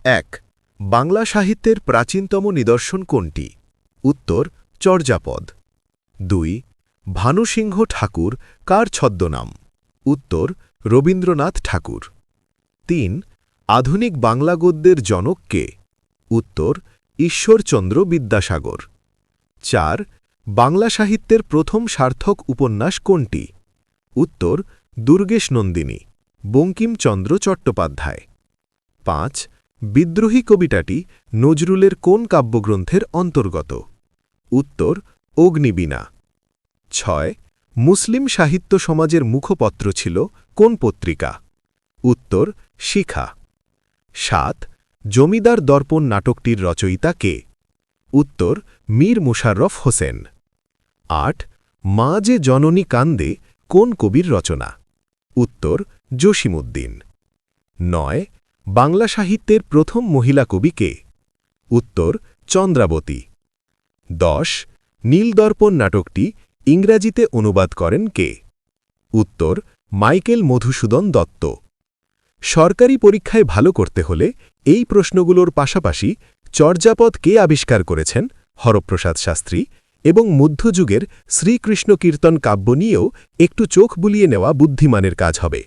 ১ বাংলা সাহিত্যের প্রাচীনতম নিদর্শন কোনটি? উত্তর চর্যাপদ। ২ ভানুসিংহ ঠাকুর কার ছদ্মনাম? উত্তর রবীন্দ্রনাথ ঠাকুর। ৩ আধুনিক বাংলা গদ্যের জনক কে? উত্তর ঈশ্বরচন্দ্র বিদ্যাসাগর। ৪ বাংলা সাহিত্যের প্রথম সার্থক উপন্যাস কোনটি? উত্তর দুর্গেশ নন্দিনী, বঙ্কিমচন্দ্র চট্টোপাধ্যায়। ৫ বিদ্রোহী কবিতাটি নজরুলের কোন কাব্যগ্রন্থের অন্তর্গত? উত্তর অগ্নিবীণা। ৬ মুসলিম সাহিত্য সমাজের মুখপত্র ছিল কোন পত্রিকা? উত্তর শিখা। ৭ জমিদার দর্পণ নাটকটির রচয়িতা কে? উত্তর মীর মোশাররফ হোসেন। ৮ মা যে জননী কান্দে কোন কবির রচনা? উত্তর জসিমউদ্দিন। ৯ বাংলা সাহিত্যের প্রথম মহিলা কবি কে? উত্তর চন্দ্রাবতী। ১০ নীলদর্পণ নাটকটি ইংরাজিতে অনুবাদ করেন কে? উত্তর মাইকেল মধুসূদন দত্ত। সরকারি পরীক্ষায় ভালো করতে হলে এই প্রশ্নগুলোর পাশাপাশি চর্যাপদ কে আবিষ্কার করেছেন, হরপ্রসাদ শাস্ত্রী, এবং মধ্যযুগের শ্রীকৃষ্ণ কীর্তন কাব্য নিয়েও একটু চোখ বুলিয়ে নেওয়া বুদ্ধিমানের কাজ হবে।